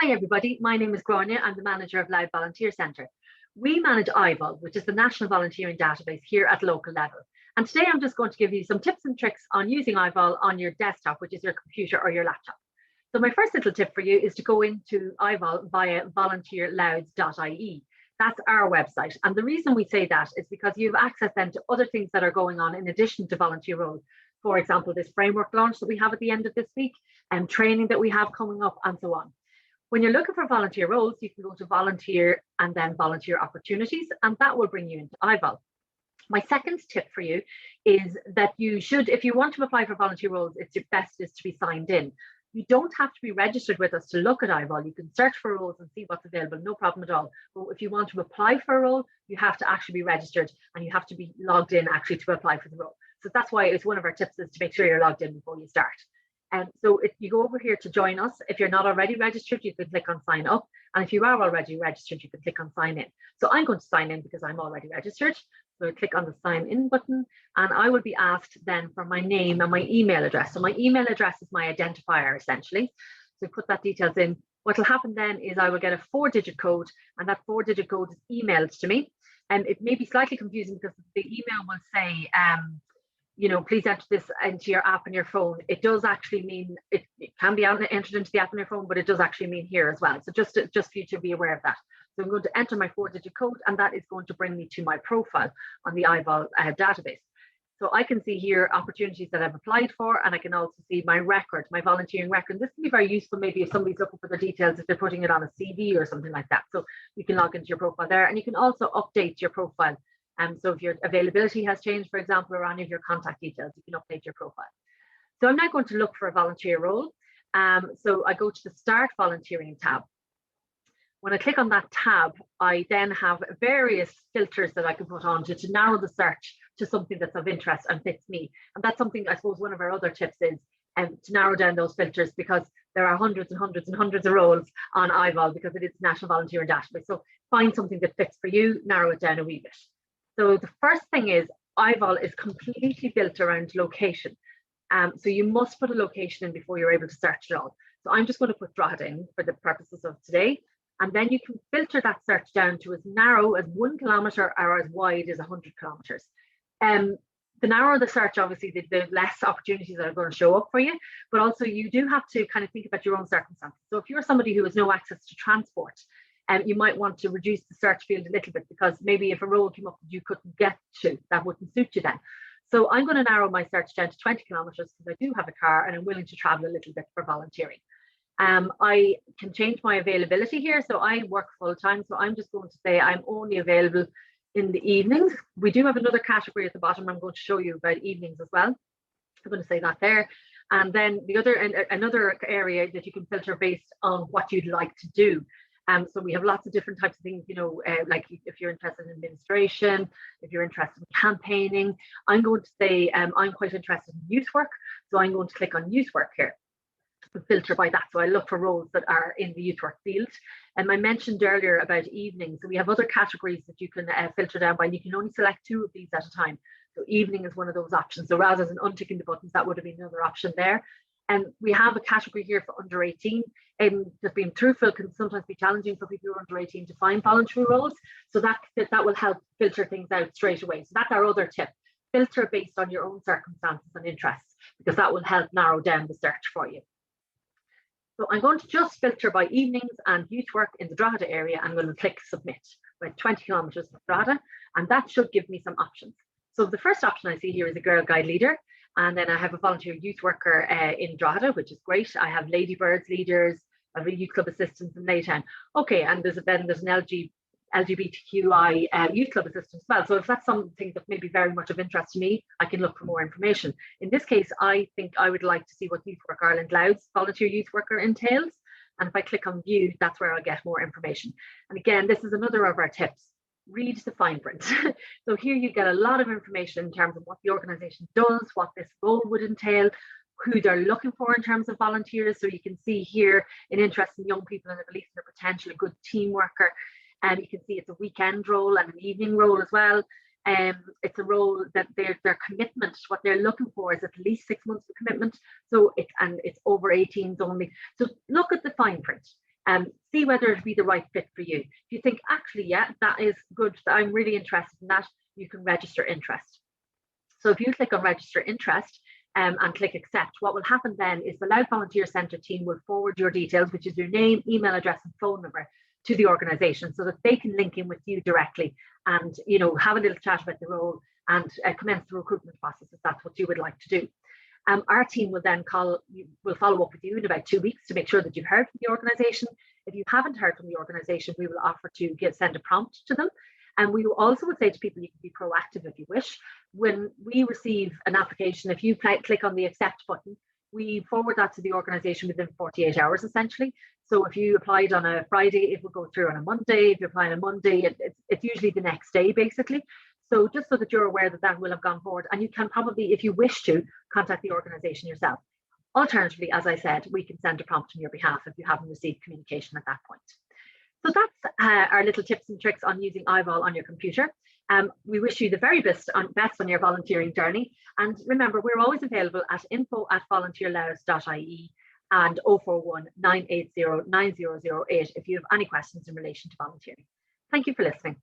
Hi everybody, my name is Gráinne. I'm the manager of Louth Volunteer Centre. We manage IVOL, which is the National Volunteering Database here at local level. And today I'm just going to give you some tips and tricks on using IVOL on your desktop, which is your computer or your laptop. So my first little tip for you is to go into IVOL via volunteerlouths.ie. That's our website. And the reason we say that is because you have access then to other things that are going on in addition to volunteer roles. For example, this framework launch that we have at the end of this week and training that we have coming up and so on. When you're looking for volunteer roles, you can go to volunteer and then volunteer opportunities, and that will bring you into IVOL. My second tip for you is that you should, if you want to apply for volunteer roles, it's your best is to be signed in. You don't have to be registered with us to look at IVOL. You can search for roles and see what's available, no problem at all. But if you want to apply for a role, you have to actually be registered and you have to be logged in actually to apply for the role. So that's why it's one of our tips is to make sure you're logged in before you start. And so if you go over here to join us, if you're not already registered, you can click on sign up. And if you are already registered, you can click on sign in. So I'm going to sign in because I'm already registered. So I click on the sign in button and I will be asked then for my name and my email address. So my email address is my identifier essentially. So put that details in. What will happen then is I will get a 4-digit code and that 4-digit code is emailed to me. And it may be slightly confusing because the email will say, please enter this into your app on your phone. It does actually mean it can be entered into the app on your phone, but it does actually mean here as well. So just for you to be aware of that. So I'm going to enter my 4-digit code and that is going to bring me to my profile on the IVOL database. So I can see here opportunities that I've applied for, and I can also see my record, my volunteering record. This can be very useful maybe if somebody's looking for the details, if they're putting it on a CV or something like that. So you can log into your profile there and you can also update your profile. So if your availability has changed, for example, or any of your contact details, you can update your profile. So I'm now going to look for a volunteer role. So I go to the Start Volunteering tab. When I click on that tab, I then have various filters that I can put on to narrow the search to something that's of interest and fits me. And that's something I suppose one of our other tips is to narrow down those filters because there are hundreds and hundreds and hundreds of roles on IVOL because it is National Volunteer Database. So find something that fits for you, narrow it down a wee bit. So the first thing is IVOL is completely built around location. So you must put a location in before you're able to search it all. So I'm just going to put Drogheda in for the purposes of today. And then you can filter that search down to as narrow as 1 kilometre or as wide as 100 kilometres. The narrower the search, obviously, the less opportunities that are going to show up for you. But also you do have to kind of think about your own circumstances. So if you're somebody who has no access to transport, you might want to reduce the search field a little bit because maybe if a role came up that you couldn't get to, that wouldn't suit you then. So I'm going to narrow my search down to 20 kilometres because I do have a car and I'm willing to travel a little bit for volunteering. I can change my availability here. So I work full time. So I'm just going to say I'm only available in the evenings. We do have another category at the bottom. I'm going to show you about evenings as well. I'm going to say that there. And then another area that you can filter based on what you'd like to do. So we have lots of different types of things, like if you're interested in administration, if you're interested in campaigning. I'm going to say I'm quite interested in youth work. So I'm going to click on youth work here and filter by that. So I look for roles that are in the youth work field. And I mentioned earlier about evenings. So we have other categories that you can filter down by, and you can only select 2 of these at a time. So evening is one of those options. So rather than unticking the buttons, that would have been another option there. And we have a category here for under 18. And just being truthful can sometimes be challenging for people who are under 18 to find voluntary roles. So that will help filter things out straight away. So that's our other tip. Filter based on your own circumstances and interests, because that will help narrow down the search for you. So I'm going to just filter by evenings and youth work in the Drogheda area. I'm going to click submit. We're 20 kilometres from Drogheda, and that should give me some options. So the first option I see here is a Girl Guide leader. And then I have a volunteer youth worker in Drogheda, which is great. I have Ladybirds leaders, I have a youth club assistants in Laytown. Okay, and there's an LGBTQI youth club assistant as well. So if that's something that may be very much of interest to me, I can look for more information. In this case, I think I would like to see what Youth Work Ireland Louth's volunteer youth worker entails. And if I click on view, that's where I'll get more information. And again, this is another of our tips. Read the fine print. So here you get a lot of information in terms of what the organisation does, what this role would entail, who they're looking for in terms of volunteers. So you can see here an interest in young people and a belief in their potential, a good team worker. And you can see it's a weekend role and an evening role as well. It's a role that their commitment, what they're looking for is at least 6 months of commitment. So it's over 18s only. So look at the fine print. See whether it'll be the right fit for you. If you think, actually, yeah, that is good, I'm really interested in that, you can register interest. So if you click on register interest and click accept, what will happen then is the Louth Volunteer Centre team will forward your details, which is your name, email address and phone number, to the organisation so that they can link in with you directly and, you know, have a little chat about the role and commence the recruitment process if that's what you would like to do. Our team will then follow up with you in about 2 weeks to make sure that you've heard from the organisation. If you haven't heard from the organisation, we will offer to send a prompt to them. And we also would say to people, you can be proactive if you wish. When we receive an application, if you click on the accept button, we forward that to the organisation within 48 hours, essentially. So if you applied on a Friday, it will go through on a Monday. If you apply on a Monday, it's usually the next day, basically. So just so that you're aware that that will have gone forward, and you can probably, if you wish to, contact the organisation yourself. Alternatively, as I said, we can send a prompt on your behalf if you haven't received communication at that point. So that's our little tips and tricks on using IVOL on your computer. We wish you the very best on your volunteering journey. And remember, we're always available at info@volunteerlouth.ie and 041 980 9008 if you have any questions in relation to volunteering. Thank you for listening.